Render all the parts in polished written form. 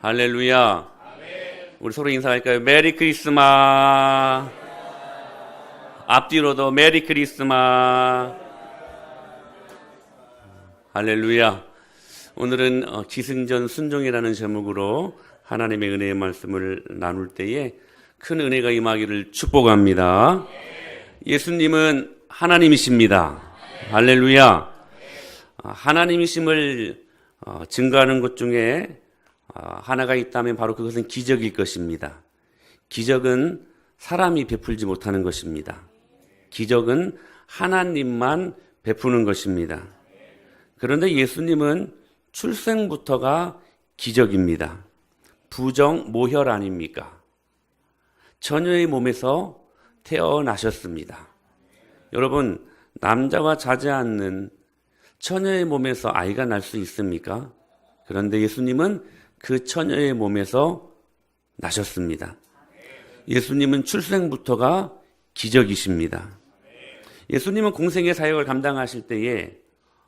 할렐루야. 우리 서로 인사할까요? 메리 크리스마스. 앞뒤로도 메리 크리스마스. 할렐루야. 오늘은 기승전 순종이라는 제목으로 하나님의 은혜의 말씀을 나눌 때에 큰 은혜가 임하기를 축복합니다. 예수님은 하나님이십니다. 할렐루야. 하나님이심을 증거하는 것 중에 하나가 있다면 바로 그것은 기적일 것입니다. 기적은 사람이 베풀지 못하는 것입니다. 기적은 하나님만 베푸는 것입니다. 그런데 예수님은 출생부터가 기적입니다. 부정 모혈 아닙니까? 처녀의 몸에서 태어나셨습니다. 여러분, 남자와 자지 않는 처녀의 몸에서 아이가 날 수 있습니까? 그런데 예수님은 그 처녀의 몸에서 나셨습니다. 예수님은 출생부터가 기적이십니다. 예수님은 공생의 사역을 감당하실 때에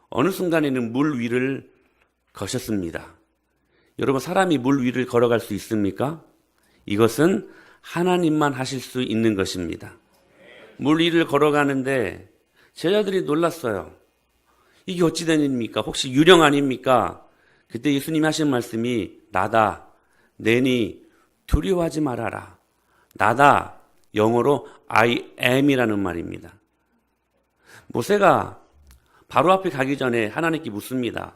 어느 순간에는 물 위를 거셨습니다. 여러분, 사람이 물 위를 걸어갈 수 있습니까? 이것은 하나님만 하실 수 있는 것입니다. 물 위를 걸어가는데 제자들이 놀랐어요. 이게 어찌 된 일입니까? 혹시 유령 아닙니까? 그때 예수님이 하신 말씀이 나다, 내니 두려워하지 말아라. 나다, 영어로 I am이라는 말입니다. 모세가 바로 앞에 가기 전에 하나님께 묻습니다.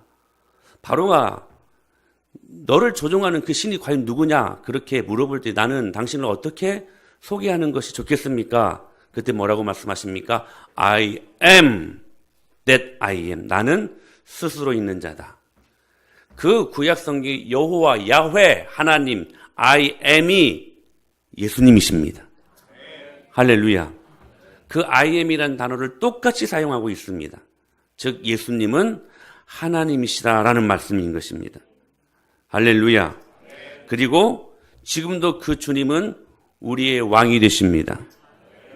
바로가 너를 조종하는 그 신이 과연 누구냐? 그렇게 물어볼 때 나는 당신을 어떻게 소개하는 것이 좋겠습니까? 그때 뭐라고 말씀하십니까? I am that I am. 나는 스스로 있는 자다. 그 구약성경 여호와 야훼 하나님 I am이 예수님이십니다. 할렐루야. 그 I am이라는 단어를 똑같이 사용하고 있습니다. 즉 예수님은 하나님이시다라는 말씀인 것입니다. 할렐루야. 그리고 지금도 그 주님은 우리의 왕이 되십니다.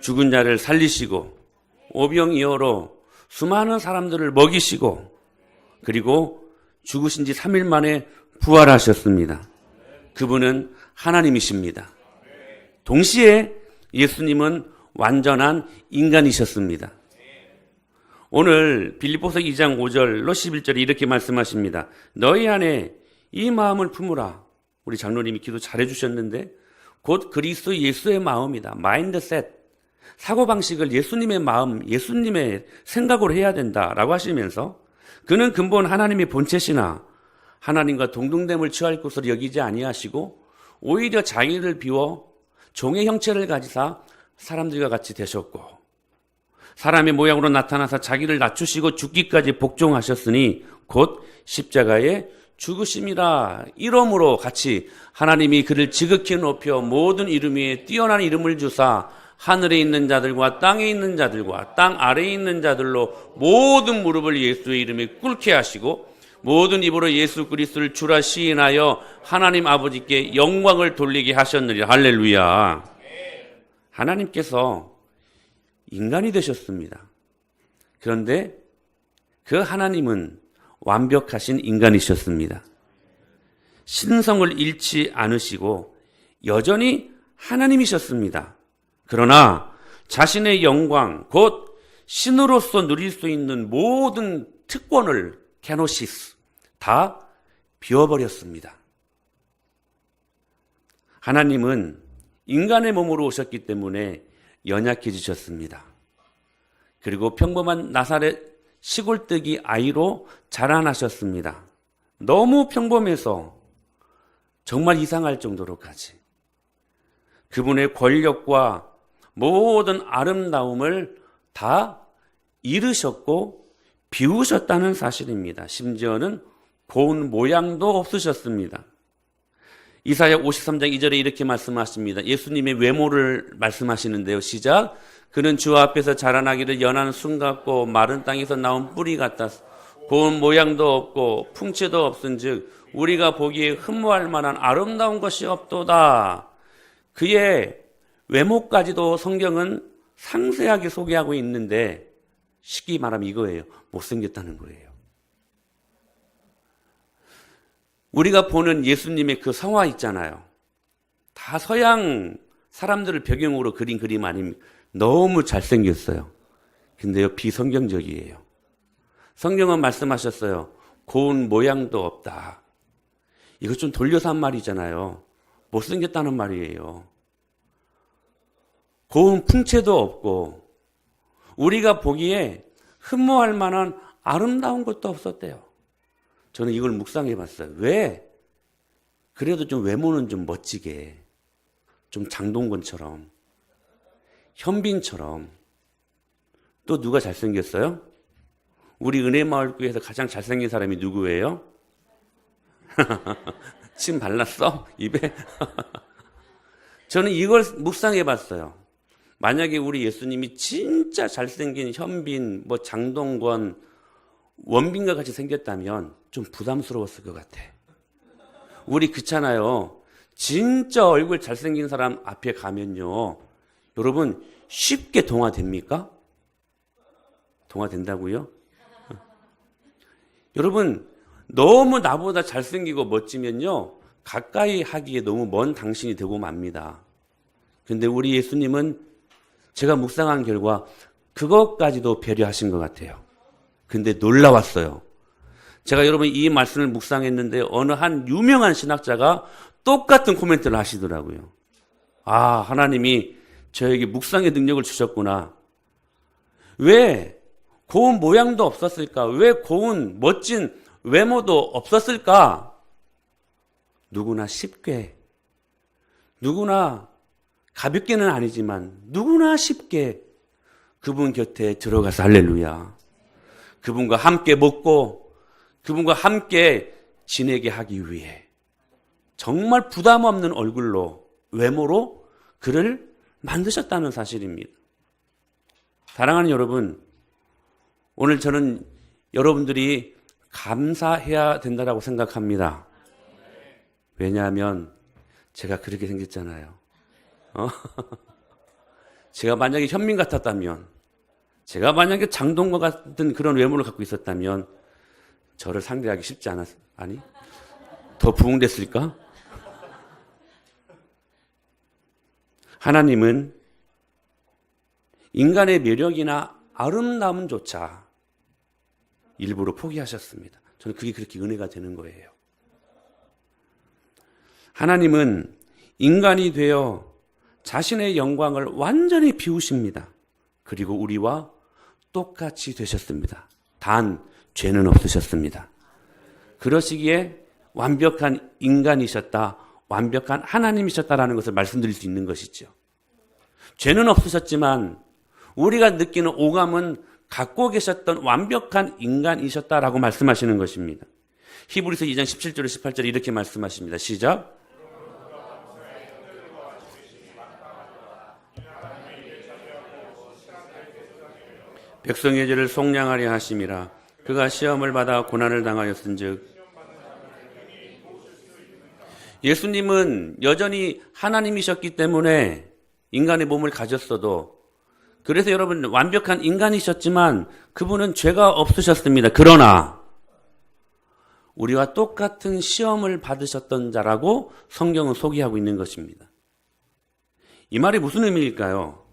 죽은 자를 살리시고 오병이어로 수많은 사람들을 먹이시고 그리고 죽으신 지 3일 만에 부활하셨습니다. 그분은 하나님이십니다. 동시에 예수님은 완전한 인간이셨습니다. 오늘 빌립보서 2장 5절로 11절에 이렇게 말씀하십니다. 너희 안에 이 마음을 품으라. 우리 장로님이 기도 잘해 주셨는데 곧 그리스도 예수의 마음이다. 마인드셋. 사고방식을 예수님의 마음, 예수님의 생각으로 해야 된다라고 하시면서 그는 근본 하나님의 본체시나 하나님과 동등됨을 취할 것으로 여기지 아니하시고 오히려 자기를 비워 종의 형체를 가지사 사람들과 같이 되셨고 사람의 모양으로 나타나서 자기를 낮추시고 죽기까지 복종하셨으니 곧 십자가에 죽으심이라. 이러므로 같이 하나님이 그를 지극히 높여 모든 이름 위에 뛰어난 이름을 주사 하늘에 있는 자들과 땅에 있는 자들과 땅 아래에 있는 자들로 모든 무릎을 예수의 이름에 꿇게 하시고 모든 입으로 예수 그리스도를 주라 시인하여 하나님 아버지께 영광을 돌리게 하셨느니라. 할렐루야. 하나님께서 인간이 되셨습니다. 그런데 그 하나님은 완벽하신 인간이셨습니다. 신성을 잃지 않으시고 여전히 하나님이셨습니다. 그러나 자신의 영광, 곧 신으로서 누릴 수 있는 모든 특권을 케노시스 다 비워버렸습니다. 하나님은 인간의 몸으로 오셨기 때문에 연약해지셨습니다. 그리고 평범한 나사렛 시골뜨기 아이로 자라나셨습니다. 너무 평범해서 정말 이상할 정도로까지 그분의 권력과 모든 아름다움을 다 잃으셨고 비우셨다는 사실입니다. 심지어는 고운 모양도 없으셨습니다. 이사야 53장 2절에 이렇게 말씀하십니다. 예수님의 외모를 말씀하시는데요. 시작. 그는 주 앞에서 자라나기를 연한 순 같고 마른 땅에서 나온 뿌리 같다. 고운 모양도 없고 풍채도 없은즉 우리가 보기에 흠모할 만한 아름다운 것이 없도다. 그의 외모까지도 성경은 상세하게 소개하고 있는데 쉽게 말하면 이거예요. 못생겼다는 거예요. 우리가 보는 예수님의 그 성화 있잖아요. 다 서양 사람들을 배경으로 그린 그림 아닙니까? 너무 잘생겼어요. 근데요, 비성경적이에요. 성경은 말씀하셨어요. 고운 모양도 없다. 이거 좀 돌려서 한 말이잖아요. 못생겼다는 말이에요. 고운 풍채도 없고 우리가 보기에 흠모할 만한 아름다운 것도 없었대요. 저는 이걸 묵상해 봤어요. 왜? 그래도 좀 외모는 좀 멋지게, 좀 장동건처럼, 현빈처럼. 또 누가 잘생겼어요? 우리 은혜마을교회에서 가장 잘생긴 사람이 누구예요? 침 발랐어? 입에? 저는 이걸 묵상해 봤어요. 만약에 우리 예수님이 진짜 잘생긴 현빈, 장동건, 원빈과 같이 생겼다면 좀 부담스러웠을 것 같아. 우리 그렇잖아요. 진짜 얼굴 잘생긴 사람 앞에 가면요. 여러분 쉽게 동화됩니까? 동화된다고요? 여러분 너무 나보다 잘생기고 멋지면요. 가까이 하기에 너무 먼 당신이 되고 맙니다. 근데 우리 예수님은 제가 묵상한 결과 그것까지도 배려하신 것 같아요. 근데 놀라웠어요. 제가 여러분 이 말씀을 묵상했는데 어느 한 유명한 신학자가 똑같은 코멘트를 하시더라고요. 아, 하나님이 저에게 묵상의 능력을 주셨구나. 왜 고운 모양도 없었을까? 왜 고운 멋진 외모도 없었을까? 누구나 쉽게, 누구나 가볍게는 아니지만 누구나 쉽게 그분 곁에 들어가서 할렐루야. 그분과 함께 먹고 그분과 함께 지내게 하기 위해 정말 부담 없는 얼굴로, 외모로 그를 만드셨다는 사실입니다. 사랑하는 여러분, 오늘 저는 여러분들이 감사해야 된다고 생각합니다. 왜냐하면 제가 그렇게 생겼잖아요. 제가 만약에 현민 같았다면, 제가 만약에 장동건 같은 그런 외모를 갖고 있었다면 저를 상대하기 쉽지 아니? 더 부흥됐을까? 하나님은 인간의 매력이나 아름다움조차 일부러 포기하셨습니다. 저는 그게 그렇게 은혜가 되는 거예요. 하나님은 인간이 되어 자신의 영광을 완전히 비우십니다. 그리고 우리와 똑같이 되셨습니다. 단 죄는 없으셨습니다. 그러시기에 완벽한 인간이셨다, 완벽한 하나님이셨다라는 것을 말씀드릴 수 있는 것이죠. 죄는 없으셨지만 우리가 느끼는 오감은 갖고 계셨던 완벽한 인간이셨다라고 말씀하시는 것입니다. 히브리서 2장 17절 18절에 이렇게 말씀하십니다. 시작. 백성의 죄를 속량하려 하심이라. 그가 시험을 받아 고난을 당하였은즉. 예수님은 여전히 하나님이셨기 때문에 인간의 몸을 가졌어도, 그래서 여러분 완벽한 인간이셨지만 그분은 죄가 없으셨습니다. 그러나 우리와 똑같은 시험을 받으셨던 자라고 성경은 소개하고 있는 것입니다. 이 말이 무슨 의미일까요?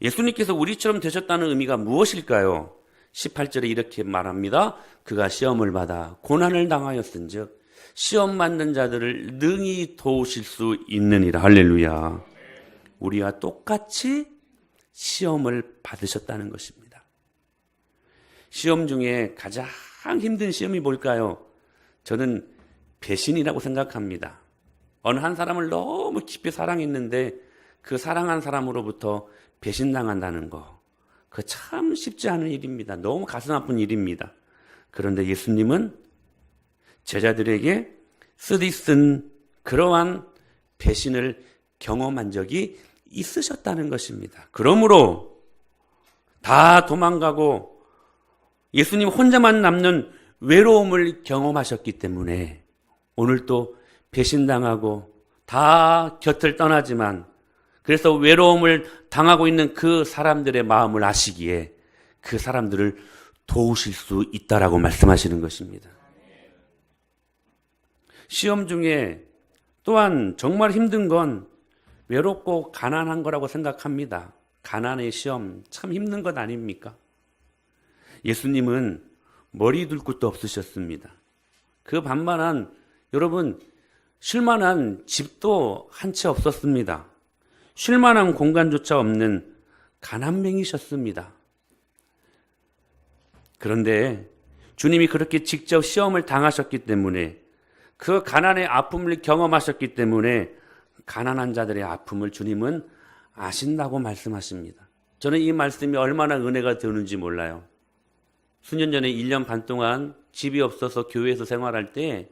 예수님께서 우리처럼 되셨다는 의미가 무엇일까요? 18절에 이렇게 말합니다. 그가 시험을 받아 고난을 당하였은즉 시험 받는 자들을 능히 도우실 수 있느니라. 할렐루야. 우리와 똑같이 시험을 받으셨다는 것입니다. 시험 중에 가장 힘든 시험이 뭘까요? 저는 배신이라고 생각합니다. 어느 한 사람을 너무 깊이 사랑했는데 그 사랑한 사람으로부터 배신당한다는 거, 그거 참 쉽지 않은 일입니다. 너무 가슴 아픈 일입니다. 그런데 예수님은 제자들에게 쓰디쓴 그러한 배신을 경험한 적이 있으셨다는 것입니다. 그러므로 다 도망가고 예수님 혼자만 남는 외로움을 경험하셨기 때문에 오늘도 배신당하고 다 곁을 떠나지만, 그래서 외로움을 당하고 있는 그 사람들의 마음을 아시기에 그 사람들을 도우실 수 있다라고 말씀하시는 것입니다. 시험 중에 또한 정말 힘든 건 외롭고 가난한 거라고 생각합니다. 가난의 시험 참 힘든 것 아닙니까? 예수님은 머리 둘 곳도 없으셨습니다. 그 반면한 여러분 쉴만한 집도 한 채 없었습니다. 쉴만한 공간조차 없는 가난맹이셨습니다. 그런데 주님이 그렇게 직접 시험을 당하셨기 때문에 그 가난의 아픔을 경험하셨기 때문에 가난한 자들의 아픔을 주님은 아신다고 말씀하십니다. 저는 이 말씀이 얼마나 은혜가 되는지 몰라요. 수년 전에 1년 반 동안 집이 없어서 교회에서 생활할 때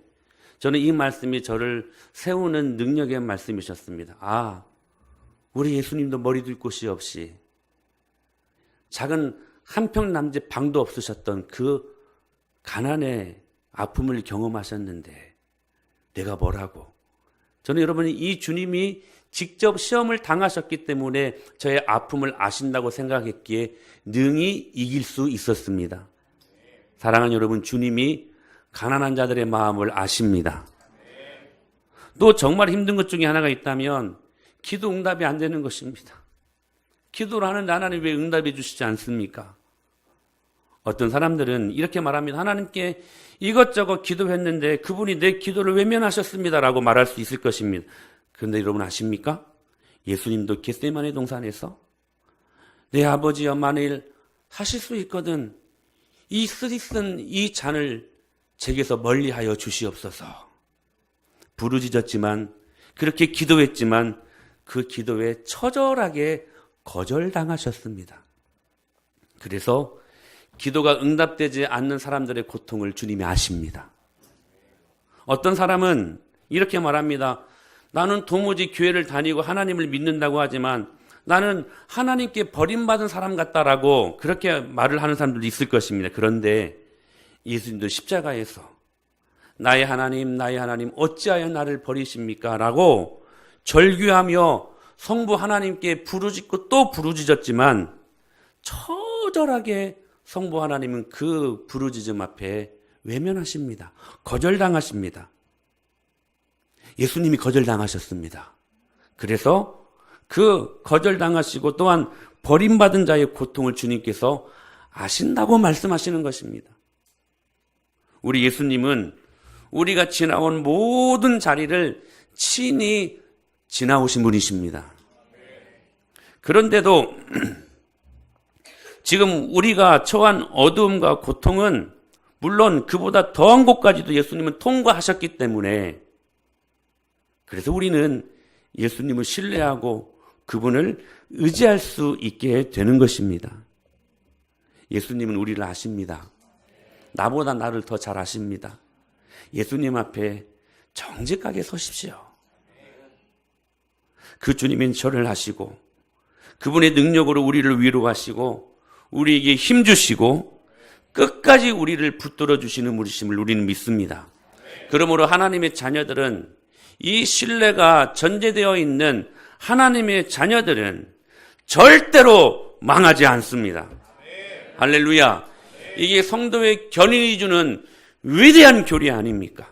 저는 이 말씀이 저를 세우는 능력의 말씀이셨습니다. 아, 우리 예수님도 머리 둘 곳이 없이 작은 한평 남짓 방도 없으셨던 그 가난의 아픔을 경험하셨는데 내가 뭐라고? 저는 여러분이 이 주님이 직접 시험을 당하셨기 때문에 저의 아픔을 아신다고 생각했기에 능히 이길 수 있었습니다. 사랑하는 여러분, 주님이 가난한 자들의 마음을 아십니다. 또 정말 힘든 것 중에 하나가 있다면 기도 응답이 안 되는 것입니다. 기도를 하는데 하나님 왜 응답해 주시지 않습니까? 어떤 사람들은 이렇게 말합니다. 하나님께 이것저것 기도했는데 그분이 내 기도를 외면하셨습니다라고 말할 수 있을 것입니다. 그런데 여러분 아십니까? 예수님도 겟세마네 동산에서 내 아버지여 만일 하실 수 있거든 이 쓰리쓴 이 잔을 제게서 멀리하여 주시옵소서. 부르짖었지만 그렇게 기도했지만 그 기도에 처절하게 거절당하셨습니다. 그래서 기도가 응답되지 않는 사람들의 고통을 주님이 아십니다. 어떤 사람은 이렇게 말합니다. 나는 도무지 교회를 다니고 하나님을 믿는다고 하지만 나는 하나님께 버림받은 사람 같다라고 그렇게 말을 하는 사람들도 있을 것입니다. 그런데 예수님도 십자가에서 나의 하나님 어찌하여 나를 버리십니까? 라고 절규하며 성부 하나님께 부르짖고 또 부르짖었지만 처절하게 성부 하나님은 그 부르짖음 앞에 외면하십니다. 거절당하십니다. 예수님이 거절당하셨습니다. 그래서 그 거절당하시고 또한 버림받은 자의 고통을 주님께서 아신다고 말씀하시는 것입니다. 우리 예수님은 우리가 지나온 모든 자리를 친히 지나오신 분이십니다. 그런데도 지금 우리가 처한 어두움과 고통은 물론 그보다 더한 곳까지도 예수님은 통과하셨기 때문에 그래서 우리는 예수님을 신뢰하고 그분을 의지할 수 있게 되는 것입니다. 예수님은 우리를 아십니다. 나보다 나를 더 잘 아십니다. 예수님 앞에 정직하게 서십시오. 그 주님은 절을 하시고 그분의 능력으로 우리를 위로하시고 우리에게 힘주시고 끝까지 우리를 붙들어 주시는 분이심을 우리는 믿습니다. 그러므로 하나님의 자녀들은 이 신뢰가 전제되어 있는 하나님의 자녀들은 절대로 망하지 않습니다. 할렐루야. 이게 성도의 견인이 주는 위대한 교리 아닙니까?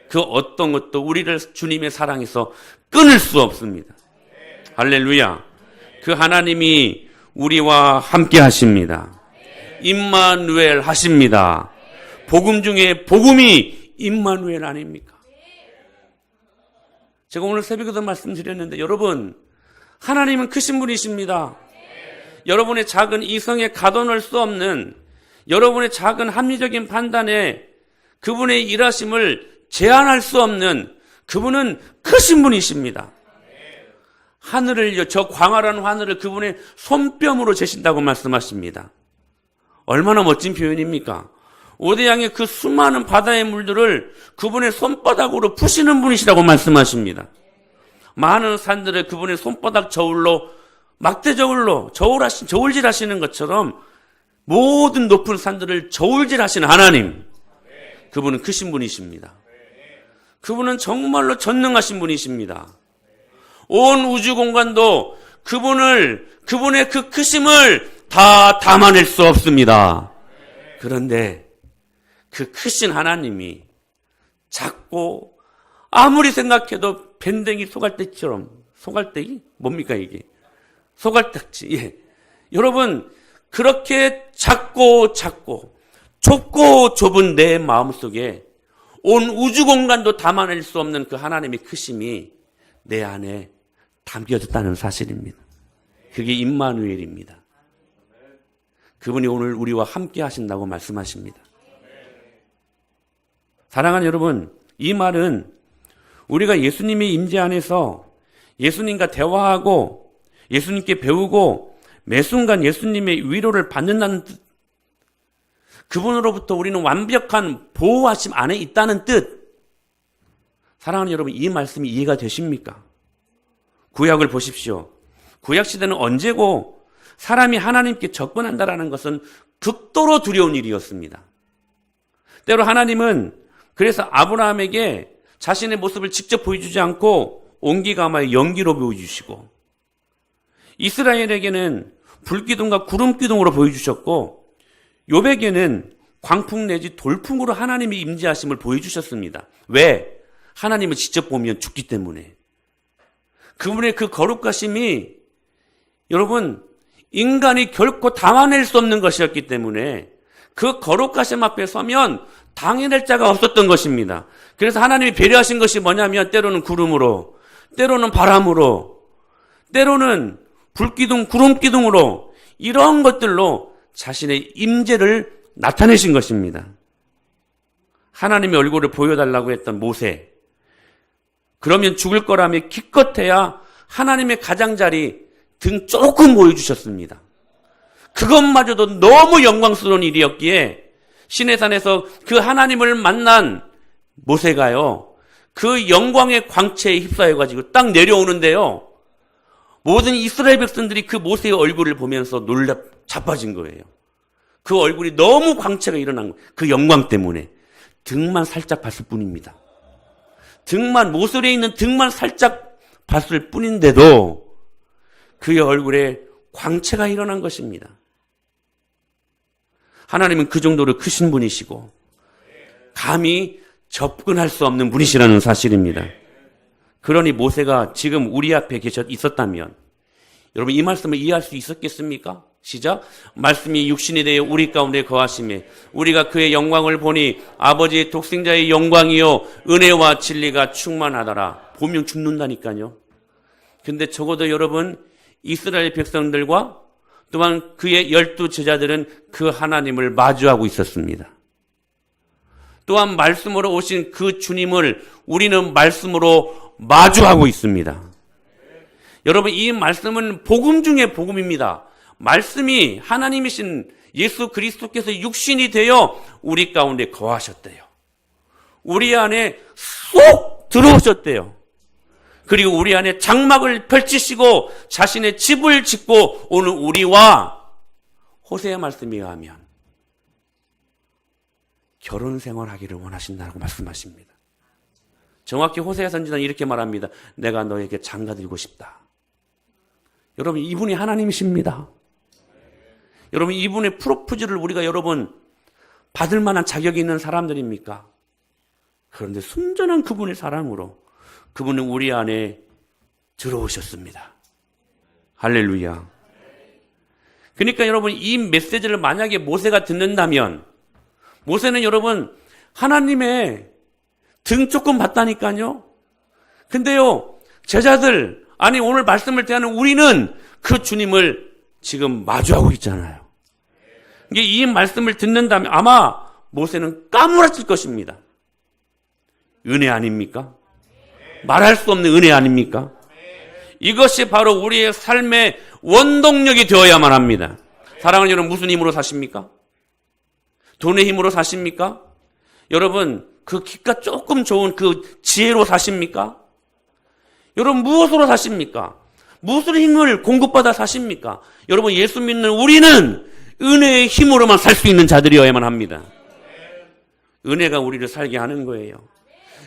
그 어떤 것도 우리를 주님의 사랑에서 끊을 수 없습니다. 할렐루야. 그 하나님이 우리와 함께 하십니다. 임마누엘 하십니다. 복음 중에 복음이 임마누엘 아닙니까? 제가 오늘 새벽에도 말씀드렸는데 여러분 하나님은 크신 분이십니다. 여러분의 작은 이성에 가둬놓을 수 없는 여러분의 작은 합리적인 판단에 그분의 일하심을 제한할 수 없는 그분은 크신 분이십니다. 하늘을요, 저 광활한 하늘을 그분의 손뼉으로 재신다고 말씀하십니다. 얼마나 멋진 표현입니까? 오대양의 그 수많은 바다의 물들을 그분의 손바닥으로 푸시는 분이시라고 말씀하십니다. 많은 산들을 그분의 손바닥 저울로 막대 저울로 저울질 하시는 것처럼 모든 높은 산들을 저울질 하시는 하나님, 그분은 크신 분이십니다. 그분은 정말로 전능하신 분이십니다. 온 우주 공간도 그분의 그 크심을 다 담아낼 수 없습니다. 그런데 그 크신 하나님이 작고 아무리 생각해도 밴댕이 소갈대기처럼, 소갈대기? 뭡니까 이게? 소갈딱지. 예. 여러분, 그렇게 작고 좁고 좁은 내 마음속에 온 우주 공간도 담아낼 수 없는 그 하나님의 크심이 내 안에 담겨졌다는 사실입니다. 그게 임마누엘입니다. 그분이 오늘 우리와 함께 하신다고 말씀하십니다. 사랑하는 여러분, 이 말은 우리가 예수님의 임재 안에서 예수님과 대화하고 예수님께 배우고 매 순간 예수님의 위로를 받는다는 뜻, 그분으로부터 우리는 완벽한 보호하심 안에 있다는 뜻. 사랑하는 여러분, 이 말씀이 이해가 되십니까? 구약을 보십시오. 구약 시대는 언제고 사람이 하나님께 접근한다라는 것은 극도로 두려운 일이었습니다. 때로 하나님은 그래서 아브라함에게 자신의 모습을 직접 보여주지 않고 온기가마의 연기로 보여주시고, 이스라엘에게는 불기둥과 구름기둥으로 보여주셨고, 욥에게는 광풍 내지 돌풍으로 하나님의 임재하심을 보여주셨습니다. 왜? 하나님을 직접 보면 죽기 때문에. 그분의 그 거룩하심이 여러분 인간이 결코 담아낼 수 없는 것이었기 때문에 그 거룩하심 앞에 서면 당해낼 자가 없었던 것입니다. 그래서 하나님이 배려하신 것이 뭐냐면 때로는 구름으로, 때로는 바람으로, 때로는 불기둥, 구름기둥으로, 이런 것들로 자신의 임재를 나타내신 것입니다. 하나님의 얼굴을 보여달라고 했던 모세, 그러면 죽을 거라며 기껏해야 하나님의 가장자리 등 조금 보여주셨습니다. 그것마저도 너무 영광스러운 일이었기에 시내산에서 그 하나님을 만난 모세가요, 그 영광의 광채에 휩싸여가지고 딱 내려오는데요, 모든 이스라엘 백성들이 그 모세의 얼굴을 보면서 놀라 자빠진 거예요. 그 얼굴이 너무 광채가 일어난 거예요. 그 영광 때문에. 등만 살짝 봤을 뿐입니다. 등만, 모서리에 있는 등만 살짝 봤을 뿐인데도 그의 얼굴에 광채가 일어난 것입니다. 하나님은 그 정도로 크신 분이시고 감히 접근할 수 없는 분이시라는 사실입니다. 그러니 모세가 지금 우리 앞에 있었다면 여러분 이 말씀을 이해할 수 있었겠습니까? 시작. 말씀이 육신이 되어 우리 가운데 거하심에 우리가 그의 영광을 보니 아버지의 독생자의 영광이요 은혜와 진리가 충만하더라. 보면 죽는다니까요. 근데 적어도 여러분 이스라엘 백성들과 또한 그의 12 제자들은 그 하나님을 마주하고 있었습니다. 또한 말씀으로 오신 그 주님을 우리는 말씀으로 마주하고 있습니다. 여러분 이 말씀은 복음 중에 복음입니다. 말씀이 하나님이신 예수 그리스도께서 육신이 되어 우리 가운데 거하셨대요. 우리 안에 쏙 들어오셨대요. 그리고 우리 안에 장막을 펼치시고 자신의 집을 짓고 오는 우리와 호세의 말씀에 의하면 결혼 생활하기를 원하신다고 말씀하십니다. 정확히 호세아 선지자는 이렇게 말합니다. 내가 너에게 장가들고 싶다. 여러분 이분이 하나님이십니다. 여러분 이분의 프로포즈를 우리가 여러분 받을 만한 자격이 있는 사람들입니까? 그런데 순전한 그분의 사랑으로 그분은 우리 안에 들어오셨습니다. 할렐루야. 그러니까 여러분 이 메시지를 만약에 모세가 듣는다면 모세는 여러분 하나님의 등 조금 봤다니까요. 근데요 제자들 아니 오늘 말씀을 대하는 우리는 그 주님을 지금 마주하고 있잖아요. 이게 이 말씀을 듣는다면 아마 모세는 까무라칠 것입니다. 은혜 아닙니까? 말할 수 없는 은혜 아닙니까? 이것이 바로 우리의 삶의 원동력이 되어야만 합니다. 사랑하는 여러분 무슨 힘으로 사십니까? 돈의 힘으로 사십니까? 여러분 그 기가 조금 좋은 그 지혜로 사십니까? 여러분 무엇으로 사십니까? 무슨 힘을 공급받아 사십니까? 여러분 예수 믿는 우리는 은혜의 힘으로만 살 수 있는 자들이어야만 합니다. 은혜가 우리를 살게 하는 거예요.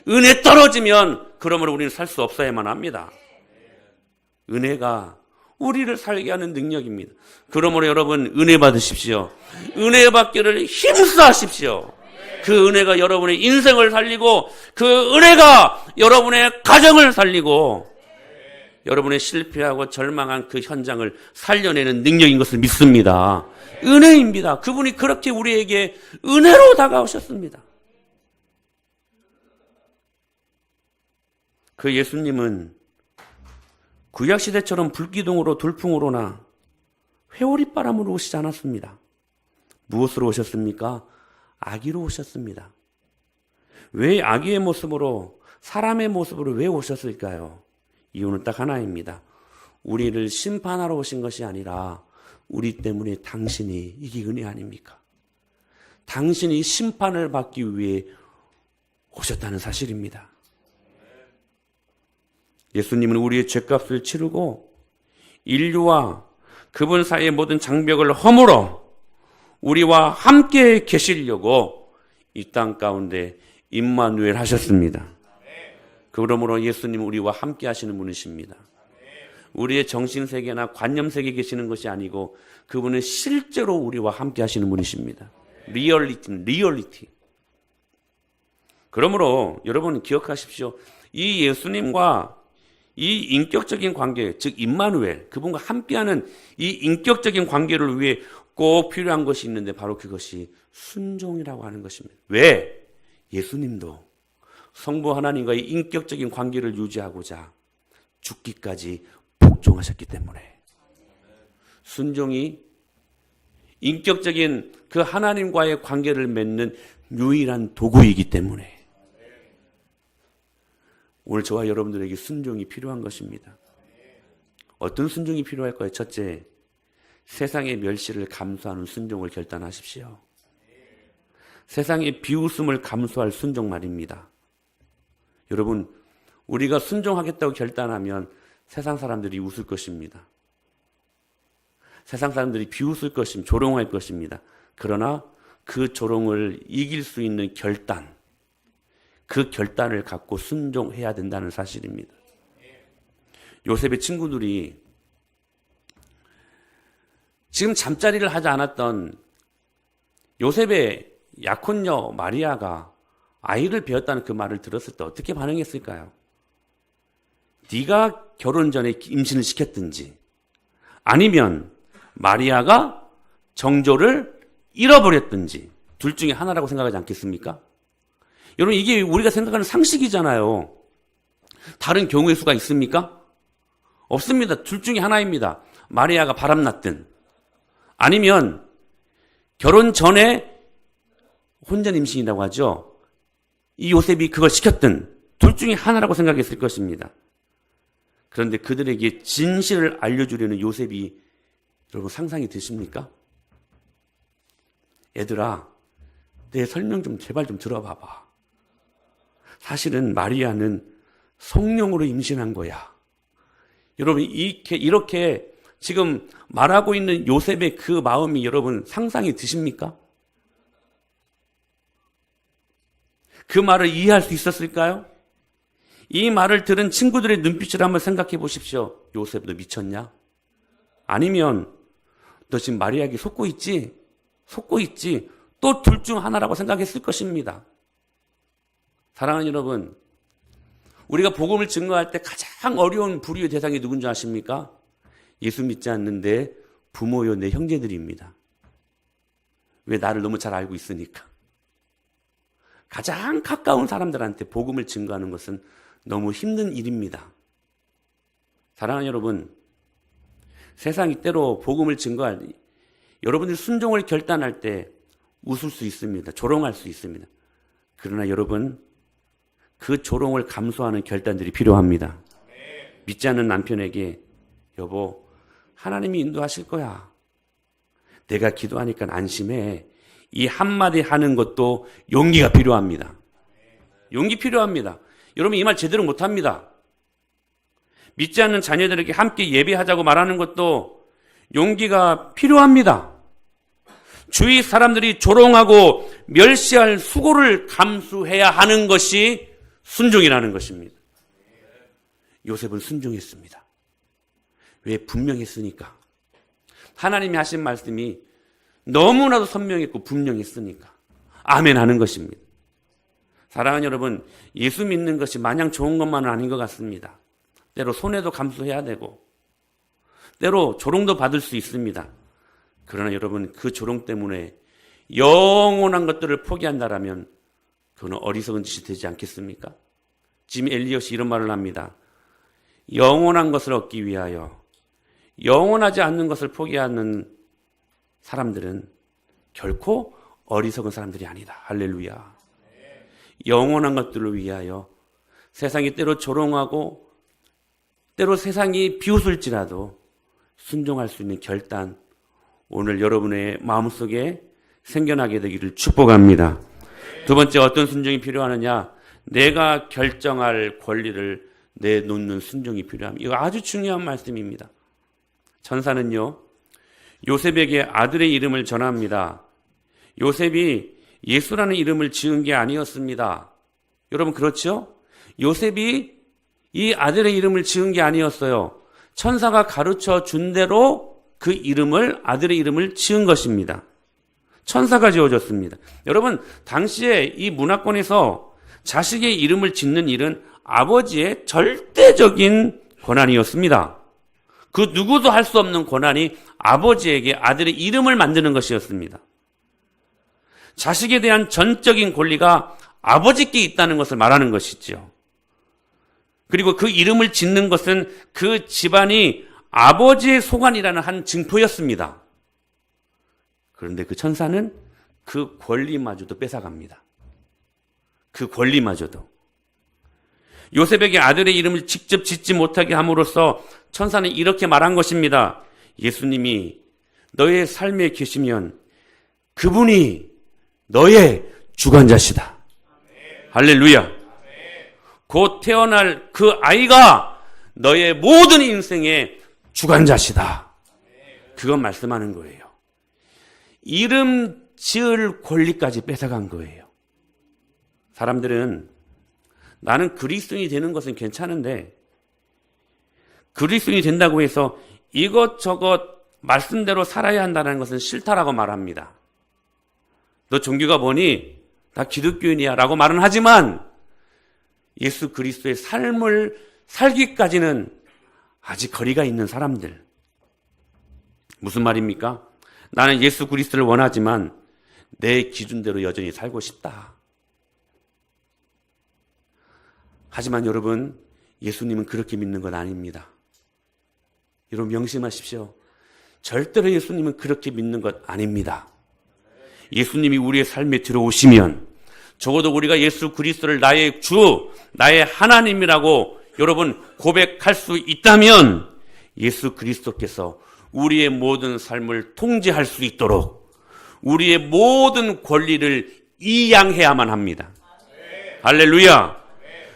은혜 떨어지면 그러므로 우리는 살 수 없어야만 합니다. 은혜가 우리를 살게 하는 능력입니다. 그러므로 여러분 은혜 받으십시오. 은혜 받기를 힘써 하십시오. 그 은혜가 여러분의 인생을 살리고 그 은혜가 여러분의 가정을 살리고 여러분의 실패하고 절망한 그 현장을 살려내는 능력인 것을 믿습니다. 은혜입니다. 그분이 그렇게 우리에게 은혜로 다가오셨습니다. 그 예수님은 구약시대처럼 불기둥으로 돌풍으로나 회오리바람으로 오시지 않았습니다. 무엇으로 오셨습니까? 아기로 오셨습니다. 왜 아기의 모습으로, 사람의 모습으로 왜 오셨을까요? 이유는 딱 하나입니다. 우리를 심판하러 오신 것이 아니라 우리 때문에 당신이, 이게 은혜 아닙니까? 당신이 심판을 받기 위해 오셨다는 사실입니다. 예수님은 우리의 죄값을 치르고 인류와 그분 사이의 모든 장벽을 허물어 우리와 함께 계시려고 이 땅 가운데 임마누엘 하셨습니다. 그러므로 예수님은 우리와 함께 하시는 분이십니다. 우리의 정신세계나 관념세계에 계시는 것이 아니고 그분은 실제로 우리와 함께 하시는 분이십니다. 리얼리티. 그러므로 여러분 기억하십시오. 이 예수님과 이 인격적인 관계, 즉 임마누엘, 그분과 함께하는 이 인격적인 관계를 위해 꼭 필요한 것이 있는데 바로 그것이 순종이라고 하는 것입니다. 왜? 예수님도 성부 하나님과의 인격적인 관계를 유지하고자 죽기까지 복종하셨기 때문에 순종이 인격적인 그 하나님과의 관계를 맺는 유일한 도구이기 때문에 오늘 저와 여러분들에게 순종이 필요한 것입니다. 어떤 순종이 필요할까요? 첫째, 세상의 멸시를 감수하는 순종을 결단하십시오. 세상의 비웃음을 감수할 순종 말입니다. 여러분, 우리가 순종하겠다고 결단하면 세상 사람들이 웃을 것입니다. 세상 사람들이 비웃을 것입니다. 조롱할 것입니다. 그러나 그 조롱을 이길 수 있는 결단, 그 결단을 갖고 순종해야 된다는 사실입니다. 요셉의 친구들이 지금 잠자리를 하지 않았던 요셉의 약혼녀 마리아가 아이를 배웠다는 그 말을 들었을 때 어떻게 반응했을까요? 네가 결혼 전에 임신을 시켰든지 아니면 마리아가 정조를 잃어버렸든지 둘 중에 하나라고 생각하지 않겠습니까? 여러분, 이게 우리가 생각하는 상식이잖아요. 다른 경우의 수가 있습니까? 없습니다. 둘 중에 하나입니다. 마리아가 바람났든 아니면 결혼 전에 혼전 임신이라고 하죠. 이 요셉이 그걸 시켰든 둘 중에 하나라고 생각했을 것입니다. 그런데 그들에게 진실을 알려주려는 요셉이 여러분 상상이 되십니까? 얘들아, 내 설명 좀 제발 좀 들어봐봐. 사실은 마리아는 성령으로 임신한 거야. 여러분, 이렇게 지금 말하고 있는 요셉의 그 마음이 여러분 상상이 드십니까? 그 말을 이해할 수 있었을까요? 이 말을 들은 친구들의 눈빛을 한번 생각해 보십시오. 요셉, 너 미쳤냐? 아니면 너 지금 마리아에게 속고 있지? 속고 있지? 또 둘 중 하나라고 생각했을 것입니다. 사랑하는 여러분, 우리가 복음을 증거할 때 가장 어려운 불의의 대상이 누군지 아십니까? 예수 믿지 않는데 부모요 내 형제들입니다. 왜? 나를 너무 잘 알고 있으니까. 가장 가까운 사람들한테 복음을 증거하는 것은 너무 힘든 일입니다. 사랑하는 여러분, 세상이 때로 복음을 증거할 때 여러분들이 순종을 결단할 때 웃을 수 있습니다. 조롱할 수 있습니다. 그러나 여러분, 그 조롱을 감수하는 결단들이 필요합니다. 믿지 않는 남편에게 여보, 하나님이 인도하실 거야. 내가 기도하니까 안심해. 이 한마디 하는 것도 용기가 필요합니다. 용기 필요합니다. 여러분, 이 말 제대로 못합니다. 믿지 않는 자녀들에게 함께 예배하자고 말하는 것도 용기가 필요합니다. 주위 사람들이 조롱하고 멸시할 수고를 감수해야 하는 것이 순종이라는 것입니다. 요셉은 순종했습니다. 왜? 분명했으니까. 하나님이 하신 말씀이 너무나도 선명했고 분명했으니까. 아멘 하는 것입니다. 사랑하는 여러분, 예수 믿는 것이 마냥 좋은 것만은 아닌 것 같습니다. 때로 손해도 감수해야 되고 때로 조롱도 받을 수 있습니다. 그러나 여러분, 그 조롱 때문에 영원한 것들을 포기한다라면 그건 어리석은 짓이 되지 않겠습니까? 짐 엘리엇이 이런 말을 합니다. 영원한 것을 얻기 위하여 영원하지 않는 것을 포기하는 사람들은 결코 어리석은 사람들이 아니다. 할렐루야. 영원한 것들을 위하여 세상이 때로 조롱하고 때로 세상이 비웃을지라도 순종할 수 있는 결단, 오늘 여러분의 마음속에 생겨나게 되기를 축복합니다. 두 번째, 어떤 순종이 필요하느냐? 내가 결정할 권리를 내놓는 순종이 필요합니다. 이거 아주 중요한 말씀입니다. 천사는요, 요셉에게 아들의 이름을 전합니다. 요셉이 예수라는 이름을 지은 게 아니었습니다. 여러분, 그렇죠? 요셉이 이 아들의 이름을 지은 게 아니었어요. 천사가 가르쳐 준 대로 그 이름을, 아들의 이름을 지은 것입니다. 천사가 지어줬습니다. 여러분, 당시에 이 문화권에서 자식의 이름을 짓는 일은 아버지의 절대적인 권한이었습니다. 그 누구도 할 수 없는 권한이 아버지에게 아들의 이름을 만드는 것이었습니다. 자식에 대한 전적인 권리가 아버지께 있다는 것을 말하는 것이죠. 그리고 그 이름을 짓는 것은 그 집안이 아버지의 소관이라는 한 증표였습니다. 그런데 그 천사는 그 권리마저도 뺏어갑니다. 그 권리마저도. 요셉에게 아들의 이름을 직접 짓지 못하게 함으로써 천사는 이렇게 말한 것입니다. 예수님이 너의 삶에 계시면 그분이 너의 주관자시다. 할렐루야. 곧 태어날 그 아이가 너의 모든 인생의 주관자시다. 그건 말씀하는 거예요. 이름 지을 권리까지 뺏어간 거예요. 사람들은 나는 그리스도인이 되는 것은 괜찮은데 그리스도인이 된다고 해서 이것저것 말씀대로 살아야 한다는 것은 싫다라고 말합니다. 너 종교가 뭐니? 나 기독교인이야 라고 말은 하지만 예수 그리스도의 삶을 살기까지는 아직 거리가 있는 사람들. 무슨 말입니까? 나는 예수 그리스도를 원하지만 내 기준대로 여전히 살고 싶다. 하지만 여러분, 예수님은 그렇게 믿는 건 아닙니다. 여러분 명심하십시오. 절대로 예수님은 그렇게 믿는 것 아닙니다. 예수님이 우리의 삶에 들어오시면 적어도 우리가 예수 그리스도를 나의 주, 나의 하나님이라고 여러분 고백할 수 있다면 예수 그리스도께서 우리의 모든 삶을 통제할 수 있도록 우리의 모든 권리를 이양해야만 합니다. 할렐루야.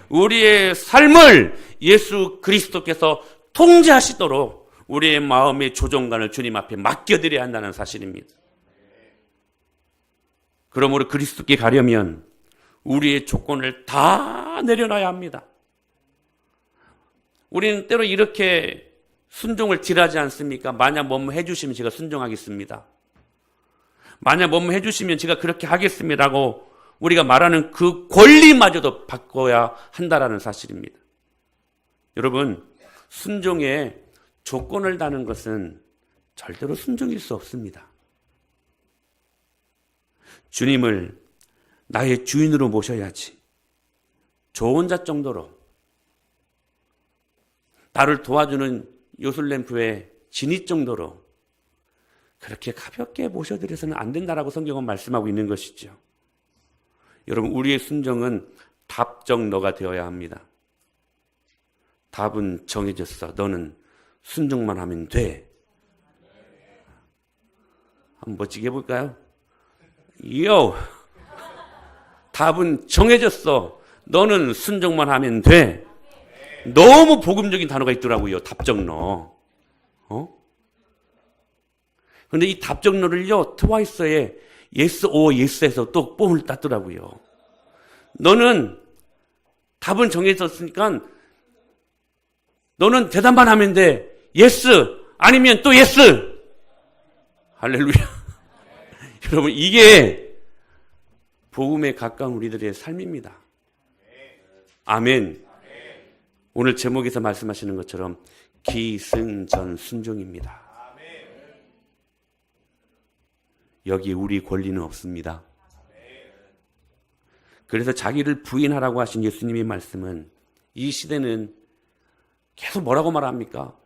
우리의 삶을 예수 그리스도께서 통제하시도록 우리의 마음의 조종관을 주님 앞에 맡겨드려야 한다는 사실입니다. 그러므로 그리스도께 가려면 우리의 조건을 다 내려놔야 합니다. 우리는 때로 이렇게 순종을 딜하지 않습니까? 만약 뭐뭐 해주시면 제가 순종하겠습니다. 만약 뭐뭐 해주시면 제가 그렇게 하겠습니다라고 우리가 말하는 그 권리마저도 바꿔야 한다라는 사실입니다. 여러분, 순종에 조건을 다는 것은 절대로 순종일 수 없습니다. 주님을 나의 주인으로 모셔야지. 저 혼자 정도로 나를 도와주는 요술램프의 진입 정도로 그렇게 가볍게 모셔드려서는 안 된다라고 성경은 말씀하고 있는 것이죠. 여러분, 우리의 순종은 답정너가 되어야 합니다. 답은 정해졌어. 너는 순종만 하면 돼. 한번 멋지게 해볼까요? 요! 답은 정해졌어. 너는 순종만 하면 돼. 너무 복음적인 단어가 있더라고요. 답정너. 그런데 이 답정너를요, 트와이스의 yes or yes에서 또 뽕을 땄더라고요. 너는 답은 정해졌으니까 너는 대답만 하면 돼. yes 아니면 또 yes. 할렐루야. 여러분, 이게 복음에 가까운 우리들의 삶입니다. 아멘. 오늘 제목에서 말씀하시는 것처럼 기승전 순종입니다. 여기 우리 권리는 없습니다. 그래서 자기를 부인하라고 하신 예수님의 말씀은 이 시대는 계속 뭐라고 말합니까?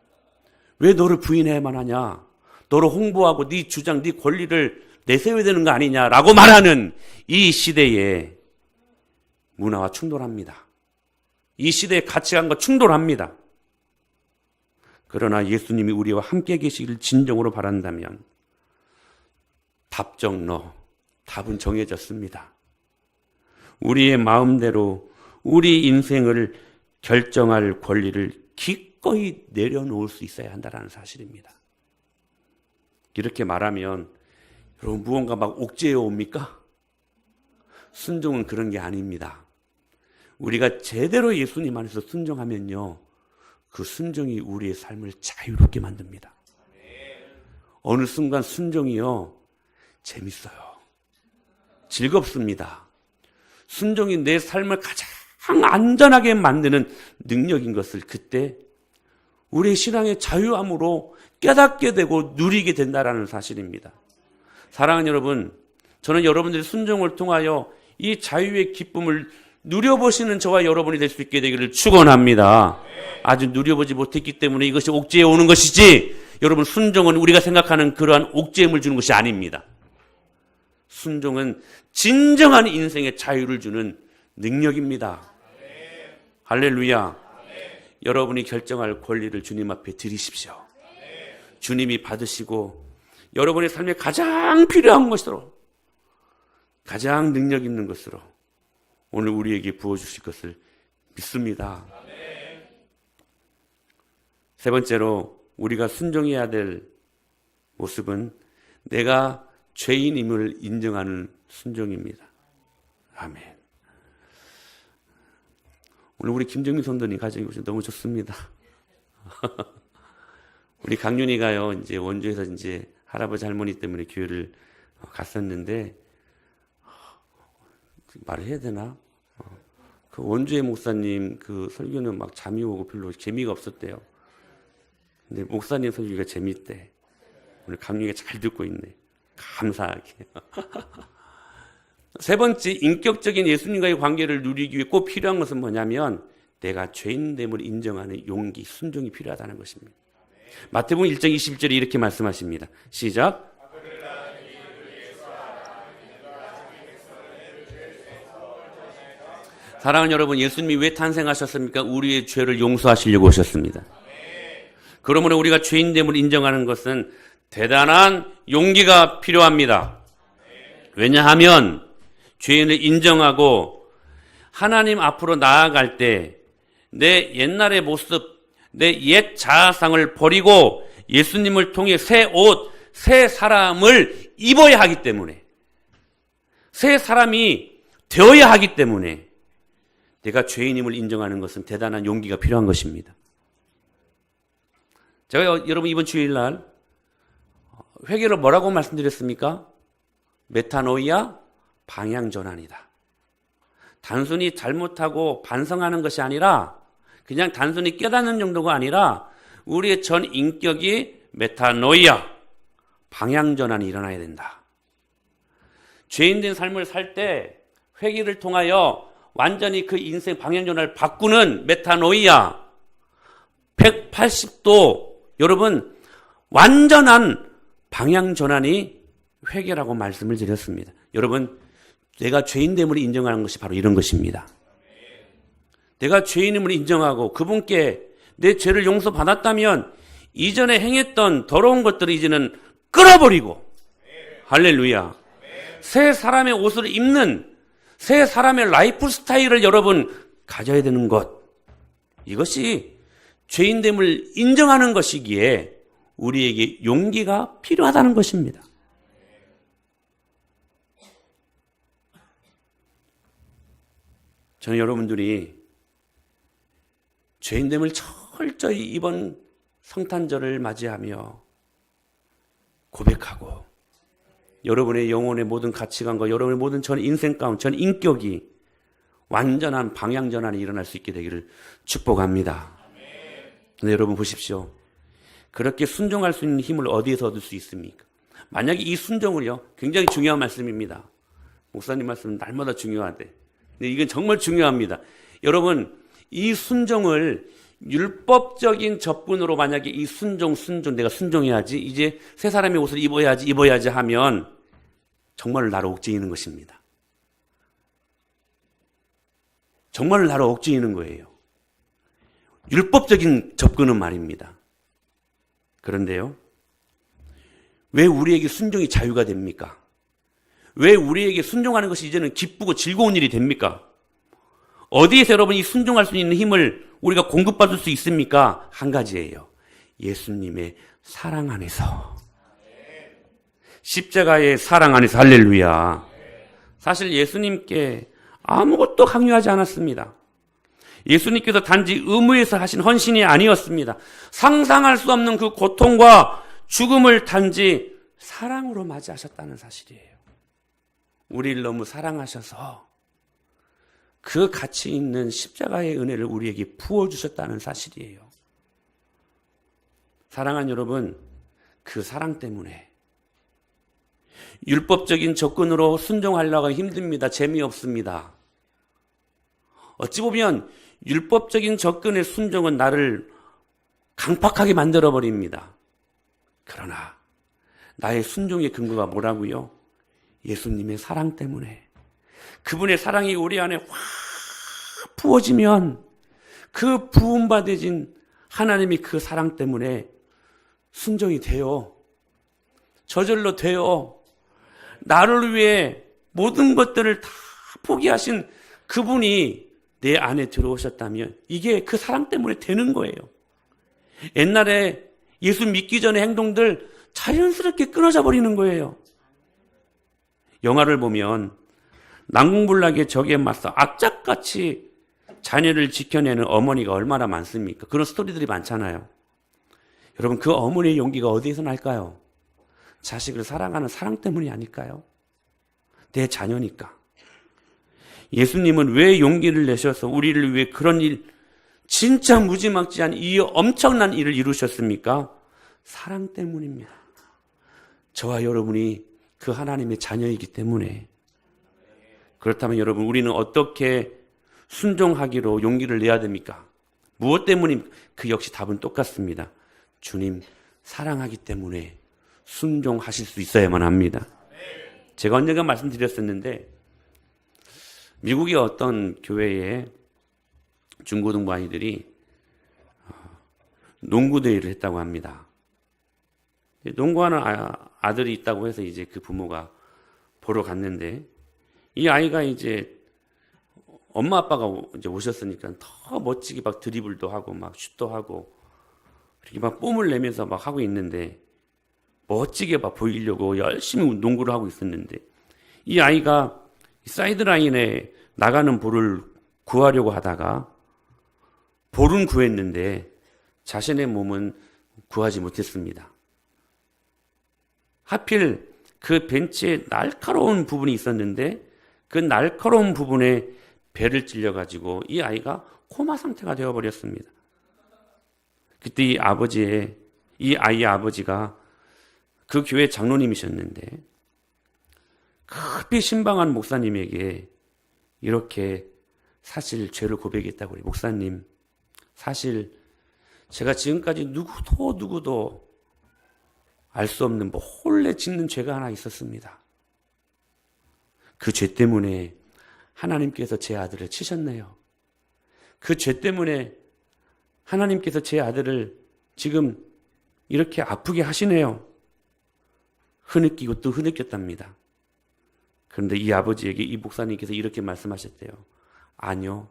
왜 너를 부인해야만 하냐? 너를 홍보하고 네 주장, 네 권리를 내세워야 되는 거 아니냐라고 말하는 이 시대의 문화와 충돌합니다. 이 시대의 가치관과 충돌합니다. 그러나 예수님이 우리와 함께 계시기를 진정으로 바란다면 답정너, 답은 정해졌습니다. 우리의 마음대로 우리 인생을 결정할 권리를 기꺼이 내려놓을 수 있어야 한다는 사실입니다. 이렇게 말하면 여러분 무언가 막 옥죄어 옵니까? 순종은 그런 게 아닙니다. 우리가 제대로 예수님 안에서 순종하면요, 그 순종이 우리의 삶을 자유롭게 만듭니다. 어느 순간 순종이요, 재밌어요. 즐겁습니다. 순종이 내 삶을 가장 안전하게 만드는 능력인 것을 그때 우리의 신앙의 자유함으로 깨닫게 되고 누리게 된다는 사실입니다. 사랑하는 여러분, 저는 여러분들의 순종을 통하여 이 자유의 기쁨을 누려보시는 저와 여러분이 될 수 있게 되기를 축원합니다. 아직 누려보지 못했기 때문에 이것이 옥죄에 오는 것이지, 여러분 순종은 우리가 생각하는 그러한 옥죄임을 주는 것이 아닙니다. 순종은 진정한 인생의 자유를 주는 능력입니다. 할렐루야. 여러분이 결정할 권리를 주님 앞에 드리십시오. 주님이 받으시고 여러분의 삶에 가장 필요한 것으로, 가장 능력 있는 것으로 오늘 우리에게 부어주실 것을 믿습니다. 세 번째로 우리가 순종해야 될 모습은 내가 죄인임을 인정하는 순종입니다. 아멘. 오늘 우리 김정민 선도님 가지고 오셔서 너무 좋습니다. 우리 강윤이가요, 이제 원주에서 이제 할아버지 할머니 때문에 교회를 갔었는데, 말을 해야 되나? 그 원주의 목사님 그 설교는 막 잠이 오고 별로 재미가 없었대요. 근데 목사님 설교가 재밌대. 오늘 강윤이가 잘 듣고 있네. 감사하게. 세 번째, 인격적인 예수님과의 관계를 누리기 위해 꼭 필요한 것은 뭐냐면 내가 죄인됨을 인정하는 용기, 순종이 필요하다는 것입니다. 마태복음 1장 21절에 이렇게 말씀하십니다. 시작. 사랑하는 여러분, 예수님이 왜 탄생하셨습니까? 우리의 죄를 용서하시려고 오셨습니다. 그러므로 우리가 죄인됨을 인정하는 것은 대단한 용기가 필요합니다. 왜냐하면 죄인을 인정하고 하나님 앞으로 나아갈 때 내 옛날의 모습, 내 옛 자아상을 버리고 예수님을 통해 새 옷, 새 사람을 입어야 하기 때문에, 새 사람이 되어야 하기 때문에 내가 죄인임을 인정하는 것은 대단한 용기가 필요한 것입니다. 제가 여러분 이번 주일날 회개를 뭐라고 말씀드렸습니까? 메타노이아, 방향전환이다. 단순히 잘못하고 반성하는 것이 아니라, 그냥 단순히 깨닫는 정도가 아니라 우리의 전 인격이 메타노이아, 방향전환이 일어나야 된다. 죄인된 삶을 살 때 회개를 통하여 완전히 그 인생 방향전환을 바꾸는 메타노이아, 180도 여러분 완전한 방향전환이 회개라고 말씀을 드렸습니다. 여러분, 내가 죄인됨을 인정하는 것이 바로 이런 것입니다. 내가 죄인임을 인정하고 그분께 내 죄를 용서받았다면 이전에 행했던 더러운 것들을 이제는 끌어버리고, 할렐루야, 새 사람의 옷을 입는 새 사람의 라이프 스타일을 여러분 가져야 되는 것, 이것이 죄인됨을 인정하는 것이기에 우리에게 용기가 필요하다는 것입니다. 저는 여러분들이 죄인됨을 철저히 이번 성탄절을 맞이하며 고백하고 여러분의 영혼의 모든 가치관과 여러분의 모든 전 인생 가운데 전 인격이 완전한 방향 전환이 일어날 수 있게 되기를 축복합니다. 근데 여러분 보십시오. 그렇게 순종할 수 있는 힘을 어디에서 얻을 수 있습니까? 만약에 이 순종을요, 굉장히 중요한 말씀입니다. 목사님 말씀은 날마다 중요하대. 근데 이건 정말 중요합니다. 여러분, 이 순종을 율법적인 접근으로 만약에 이 순종, 내가 순종해야지, 이제 새 사람의 옷을 입어야지 하면 정말로 나를 옥죄이는 것입니다. 정말로 나를 옥죄이는 거예요. 율법적인 접근은 말입니다. 그런데요, 왜 우리에게 순종이 자유가 됩니까? 왜 우리에게 순종하는 것이 이제는 기쁘고 즐거운 일이 됩니까? 어디에서 여러분 이 순종할 수 있는 힘을 우리가 공급받을 수 있습니까? 한 가지예요. 예수님의 사랑 안에서. 십자가의 사랑 안에서. 할렐루야. 사실 예수님께 아무것도 강요하지 않았습니다. 예수님께서 단지 의무에서 하신 헌신이 아니었습니다. 상상할 수 없는 그 고통과 죽음을 단지 사랑으로 맞이하셨다는 사실이에요. 우리를 너무 사랑하셔서 그 가치 있는 십자가의 은혜를 우리에게 부어주셨다는 사실이에요. 사랑하는 여러분, 그 사랑 때문에 율법적인 접근으로 순종하려고 힘듭니다. 재미없습니다. 어찌 보면 율법적인 접근의 순종은 나를 강팍하게 만들어버립니다. 그러나 나의 순종의 근거가 뭐라고요? 예수님의 사랑 때문에. 그분의 사랑이 우리 안에 확 부어지면 그 부음받으신 하나님이 그 사랑 때문에 순종이 돼요. 저절로 돼요. 나를 위해 모든 것들을 다 포기하신 그분이 내 안에 들어오셨다면 이게 그 사랑 때문에 되는 거예요. 옛날에 예수 믿기 전에 행동들 자연스럽게 끊어져 버리는 거예요. 영화를 보면 난공불락의 적에 맞서 악착같이 자녀를 지켜내는 어머니가 얼마나 많습니까? 그런 스토리들이 많잖아요. 여러분, 그 어머니의 용기가 어디에서 날까요? 자식을 사랑하는 사랑 때문이 아닐까요? 내 자녀니까. 예수님은 왜 용기를 내셔서 우리를 위해 그런 일, 진짜 무지막지한 이 엄청난 일을 이루셨습니까? 사랑 때문입니다. 저와 여러분이 그 하나님의 자녀이기 때문에. 그렇다면 여러분, 우리는 어떻게 순종하기로 용기를 내야 됩니까? 무엇 때문입니까? 그 역시 답은 똑같습니다. 주님 사랑하기 때문에 순종하실 수 있어야만 합니다. 제가 언젠가 말씀드렸었는데, 미국의 어떤 교회에 중고등부 아이들이 농구대회를 했다고 합니다. 농구하는 아들이 있다고 해서 이제 그 부모가 보러 갔는데, 이 아이가 이제 엄마 아빠가 이제 오셨으니까 더 멋지게 막 드리블도 하고 막 슛도 하고 이렇게 막 뽐을 내면서 막 하고 있는데, 멋지게 막 보이려고 열심히 농구를 하고 있었는데, 이 아이가 사이드라인에 나가는 볼을 구하려고 하다가 볼은 구했는데 자신의 몸은 구하지 못했습니다. 하필 그 벤치에 날카로운 부분이 있었는데 그 날카로운 부분에 배를 찔려가지고 이 아이가 코마 상태가 되어버렸습니다. 그때 이 아이의 아버지가 그 교회 장로님이셨는데 급히 신방한 목사님에게 이렇게 사실 죄를 고백했다고 그래요. 목사님, 사실 제가 지금까지 누구도 알 수 없는 몰래 짓는 죄가 하나 있었습니다. 그 죄 때문에 하나님께서 제 아들을 치셨네요. 그 죄 때문에 하나님께서 제 아들을 지금 이렇게 아프게 하시네요. 흐느끼고 또 흐느꼈답니다. 그런데 이 아버지에게 이 목사님께서 이렇게 말씀하셨대요. 아니요.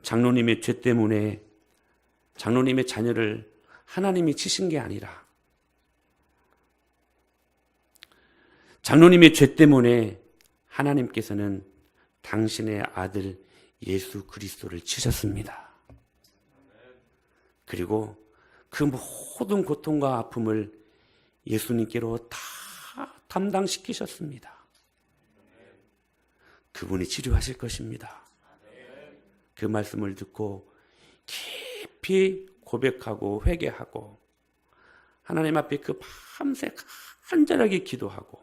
장로님의 죄 때문에 장로님의 자녀를 하나님이 치신 게 아니라 장로님의 죄 때문에 하나님께서는 당신의 아들 예수 그리스도를 치셨습니다. 그리고 그 모든 고통과 아픔을 예수님께로 다 담당시키셨습니다. 그분이 치료하실 것입니다. 그 말씀을 듣고 깊이 고백하고 회개하고 하나님 앞에 그 밤새 간절하게 기도하고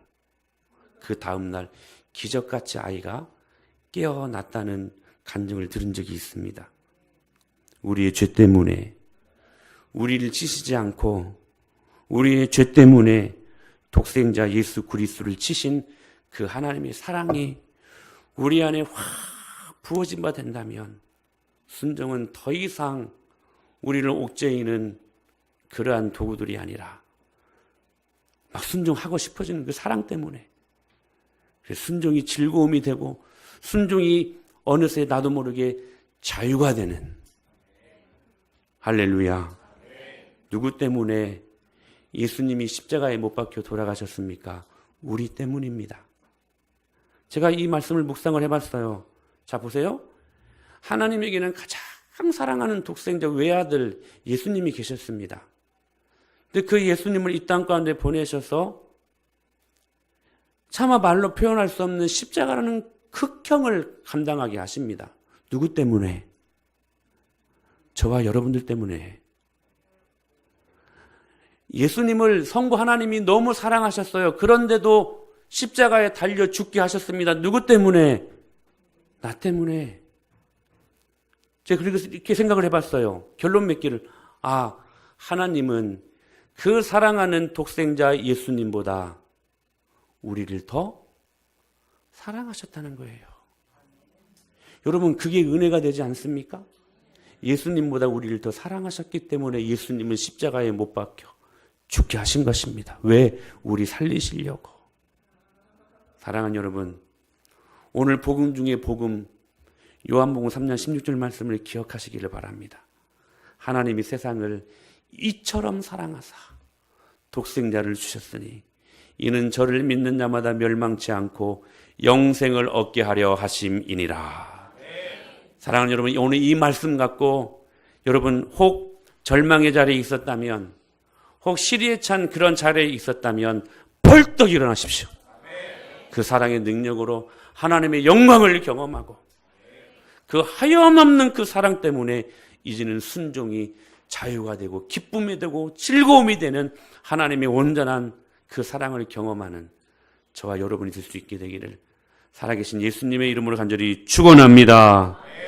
그 다음날 기적같이 아이가 깨어났다는 간증을 들은 적이 있습니다. 우리의 죄 때문에 우리를 치시지 않고 우리의 죄 때문에 독생자 예수 그리스도를 치신 그 하나님의 사랑이 우리 안에 확 부어진 바 된다면 순종은 더 이상 우리를 옥죄이는 그러한 도구들이 아니라 막 순종하고 싶어지는 그 사랑 때문에 순종이 즐거움이 되고 순종이 어느새 나도 모르게 자유가 되는 할렐루야. 누구 때문에 예수님이 십자가에 못 박혀 돌아가셨습니까? 우리 때문입니다. 제가 이 말씀을 묵상을 해봤어요. 자, 보세요. 하나님에게는 가장 사랑하는 독생자 외아들 예수님이 계셨습니다. 근데 그 예수님을 이 땅 가운데 보내셔서 차마 말로 표현할 수 없는 십자가라는 극형을 감당하게 하십니다. 누구 때문에? 저와 여러분들 때문에. 예수님을 성부 하나님이 너무 사랑하셨어요. 그런데도 십자가에 달려 죽게 하셨습니다. 누구 때문에? 나 때문에. 제가 그래서 이렇게 생각을 해봤어요. 결론 맺기를. 하나님은 그 사랑하는 독생자 예수님보다 우리를 더 사랑하셨다는 거예요. 여러분, 그게 은혜가 되지 않습니까? 예수님보다 우리를 더 사랑하셨기 때문에 예수님은 십자가에 못 박혀 죽게 하신 것입니다. 왜? 우리 살리시려고. 사랑하는 여러분, 오늘 복음 중에 복음, 요한복음 3장 16절 말씀을 기억하시기를 바랍니다. 하나님이 세상을 이처럼 사랑하사 독생자를 주셨으니 이는 저를 믿는 자마다 멸망치 않고 영생을 얻게 하려 하심이니라. 사랑하는 여러분, 오늘 이 말씀 갖고 여러분 혹 절망의 자리에 있었다면, 혹 시리에 찬 그런 자리에 있었다면 벌떡 일어나십시오. 그 사랑의 능력으로 하나님의 영광을 경험하고 그 하염없는 그 사랑 때문에 이제는 순종이 자유가 되고 기쁨이 되고 즐거움이 되는 하나님의 온전한 그 사랑을 경험하는 저와 여러분이 될 수 있게 되기를 살아계신 예수님의 이름으로 간절히 축원합니다.